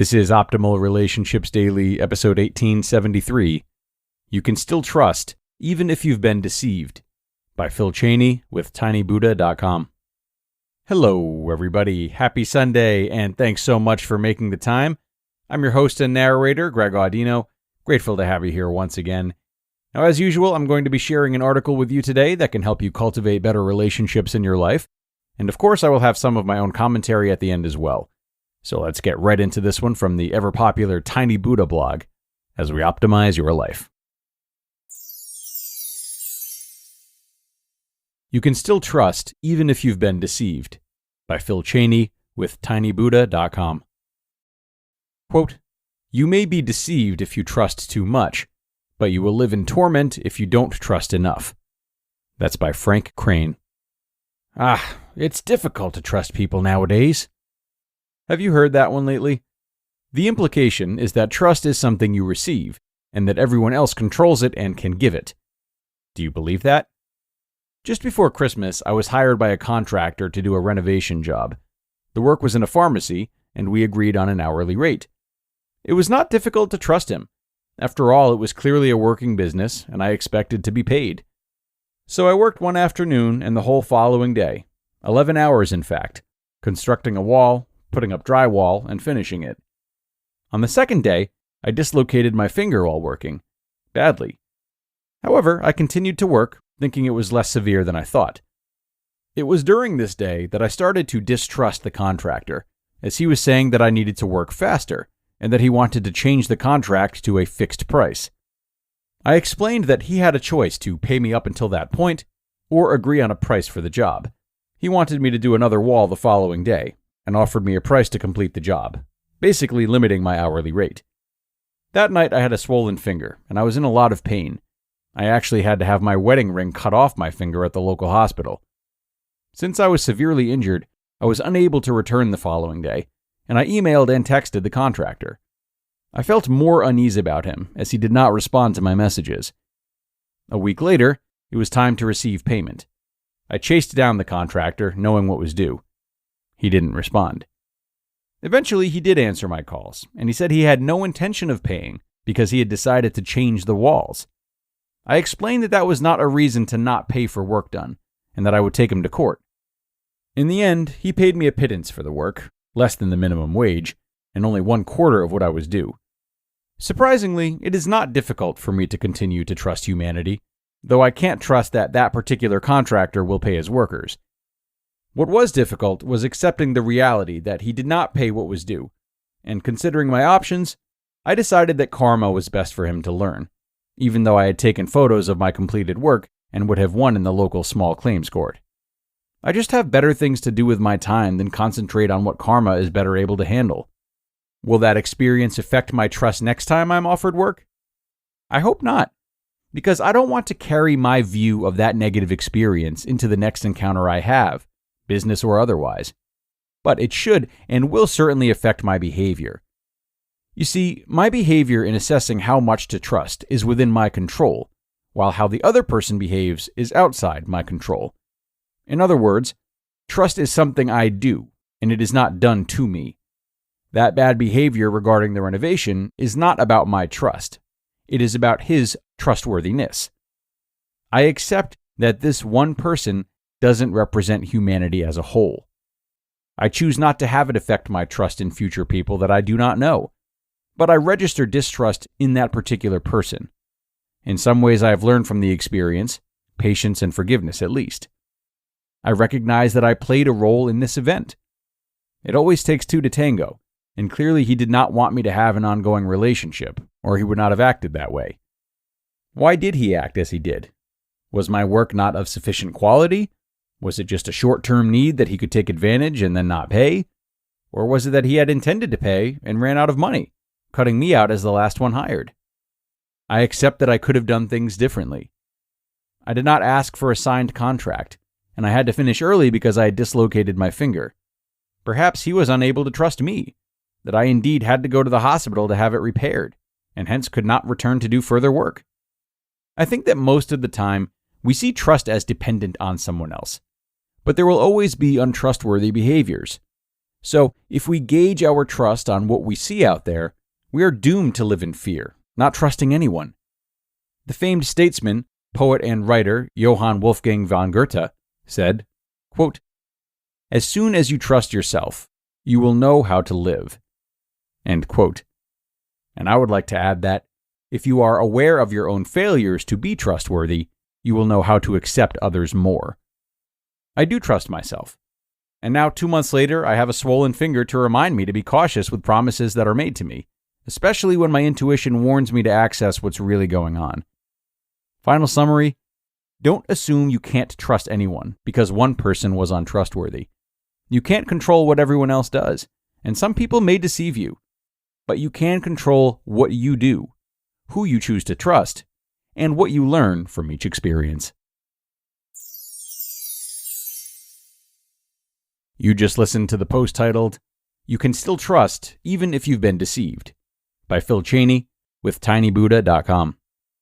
This is Optimal Relationships Daily, episode 1873. You Can Still Trust, Even If You've Been Deceived, by Phil Cheney with tinybuddha.com. Hello, everybody. Happy Sunday, and thanks so much for making the time. I'm your host and narrator, Greg Audino. Grateful to have you here once again. Now, as usual, I'm going to be sharing an article with you today that can help you cultivate better relationships in your life. And of course, I will have some of my own commentary at the end as well. So let's get right into this one from the ever-popular Tiny Buddha blog as we optimize your life. You Can Still Trust, Even If You've Been Deceived, by Phil Cheney with tinybuddha.com. Quote, "You may be deceived if you trust too much, but you will live in torment if you don't trust enough." That's by Frank Crane. It's difficult to trust people nowadays. Have you heard that one lately? The implication is that trust is something you receive, and that everyone else controls it and can give it. Do you believe that? Just before Christmas, I was hired by a contractor to do a renovation job. The work was in a pharmacy, and we agreed on an hourly rate. It was not difficult to trust him. After all, it was clearly a working business, and I expected to be paid. So I worked one afternoon and the whole following day, 11 hours in fact, constructing a wall, putting up drywall, and finishing it. On the second day, I dislocated my finger while working, badly. However, I continued to work, thinking it was less severe than I thought. It was during this day that I started to distrust the contractor, as he was saying that I needed to work faster, and that he wanted to change the contract to a fixed price. I explained that he had a choice to pay me up until that point, or agree on a price for the job. He wanted me to do another wall the following day, and offered me a price to complete the job, basically limiting my hourly rate. That night I had a swollen finger, and I was in a lot of pain. I actually had to have my wedding ring cut off my finger at the local hospital. Since I was severely injured, I was unable to return the following day, and I emailed and texted the contractor. I felt more unease about him, as he did not respond to my messages. A week later, it was time to receive payment. I chased down the contractor, knowing what was due. He didn't respond. Eventually, he did answer my calls, and he said he had no intention of paying because he had decided to change the walls. I explained that that was not a reason to not pay for work done, and that I would take him to court. In the end, he paid me a pittance for the work, less than the minimum wage, and only 1/4 of what I was due. Surprisingly, it is not difficult for me to continue to trust humanity, though I can't trust that that particular contractor will pay his workers. What was difficult was accepting the reality that he did not pay what was due, and considering my options, I decided that karma was best for him to learn, even though I had taken photos of my completed work and would have won in the local small claims court. I just have better things to do with my time than concentrate on what karma is better able to handle. Will that experience affect my trust next time I'm offered work? I hope not, because I don't want to carry my view of that negative experience into the next encounter I have, business or otherwise. But it should and will certainly affect my behavior. You see, my behavior in assessing how much to trust is within my control, while how the other person behaves is outside my control. In other words, trust is something I do, and it is not done to me. That bad behavior regarding the renovation is not about my trust. It is about his trustworthiness. I accept that this one person doesn't represent humanity as a whole. I choose not to have it affect my trust in future people that I do not know, but I register distrust in that particular person. In some ways I have learned from the experience, patience and forgiveness at least. I recognize that I played a role in this event. It always takes two to tango, and clearly he did not want me to have an ongoing relationship, or he would not have acted that way. Why did he act as he did? Was my work not of sufficient quality? Was it just a short-term need that he could take advantage and then not pay? Or was it that he had intended to pay and ran out of money, cutting me out as the last one hired? I accept that I could have done things differently. I did not ask for a signed contract, and I had to finish early because I had dislocated my finger. Perhaps he was unable to trust me, that I indeed had to go to the hospital to have it repaired, and hence could not return to do further work. I think that most of the time, we see trust as dependent on someone else. But there will always be untrustworthy behaviors. So, if we gauge our trust on what we see out there, we are doomed to live in fear, not trusting anyone. The famed statesman, poet, and writer Johann Wolfgang von Goethe said, quote, "As soon as you trust yourself, you will know how to live." End quote. And I would like to add that if you are aware of your own failures to be trustworthy, you will know how to accept others more. I do trust myself. And now 2 months later, I have a swollen finger to remind me to be cautious with promises that are made to me, especially when my intuition warns me to access what's really going on. Final summary, don't assume you can't trust anyone because one person was untrustworthy. You can't control what everyone else does, and some people may deceive you. But you can control what you do, who you choose to trust, and what you learn from each experience. You just listened to the post titled, "You Can Still Trust Even If You've Been Deceived," by Phil Cheney with tinybuddha.com.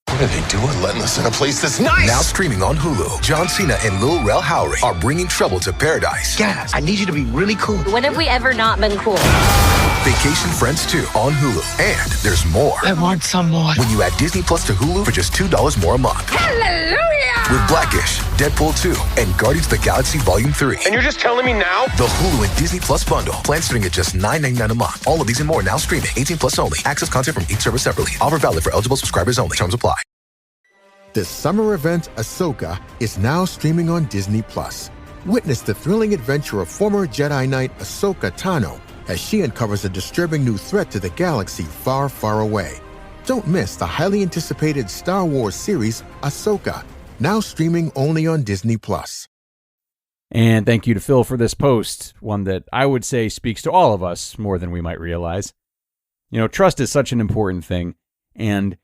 What are they doing letting us in a place that's nice? Now streaming on Hulu, John Cena and Lil Rel Howery are bringing trouble to paradise. Guys, I need you to be really cool. When have we ever not been cool? Vacation Friends 2 on Hulu. And there's more. I want some more. When you add Disney Plus to Hulu for just $2 more a month. Hallelujah! With Blackish, Deadpool 2, and Guardians of the Galaxy Volume 3. And you're just telling me now? The Hulu and Disney Plus bundle. Plans starting at just $9.99 a month. All of these and more now streaming. 18 plus only. Access content from each service separately. Offer valid for eligible subscribers only. Terms apply. The summer event Ahsoka is now streaming on Disney+. Witness the thrilling adventure of former Jedi Knight Ahsoka Tano as she uncovers a disturbing new threat to the galaxy far, far away. Don't miss the highly anticipated Star Wars series Ahsoka, now streaming only on Disney+. And thank you to Phil for this post, one that I would say speaks to all of us more than we might realize. You know, trust is such an important thing, and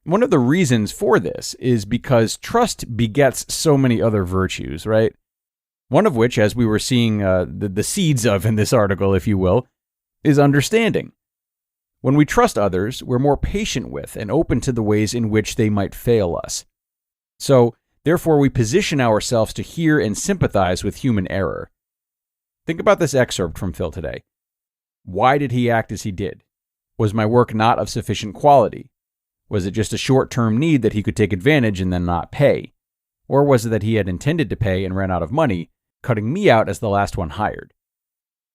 one of the reasons for this is because trust begets so many other virtues, right? One of which, as we were seeing the seeds of in this article, if you will, is understanding. When we trust others, we're more patient with and open to the ways in which they might fail us. So, therefore, we position ourselves to hear and sympathize with human error. Think about this excerpt from Phil today. Why did he act as he did? Was my work not of sufficient quality? Was it just a short-term need that he could take advantage and then not pay? Or was it that he had intended to pay and ran out of money, cutting me out as the last one hired?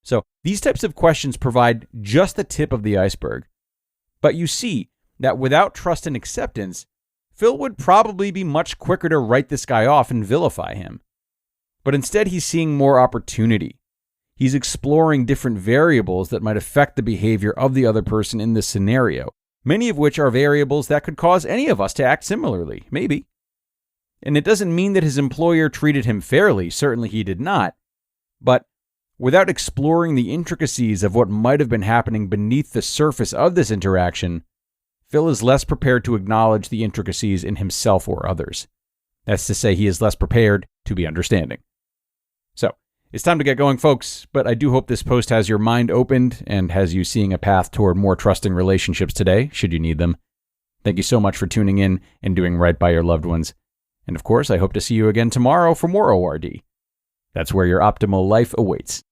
So these types of questions provide just the tip of the iceberg. But you see that without trust and acceptance, Phil would probably be much quicker to write this guy off and vilify him. But instead, he's seeing more opportunity. He's exploring different variables that might affect the behavior of the other person in this scenario, many of which are variables that could cause any of us to act similarly, maybe. And it doesn't mean that his employer treated him fairly, certainly he did not, but without exploring the intricacies of what might have been happening beneath the surface of this interaction, Phil is less prepared to acknowledge the intricacies in himself or others. That's to say, he is less prepared to be understanding. So, it's time to get going, folks, but I do hope this post has your mind opened and has you seeing a path toward more trusting relationships today, should you need them. Thank you so much for tuning in and doing right by your loved ones. And of course, I hope to see you again tomorrow for more ORD. That's where your optimal life awaits.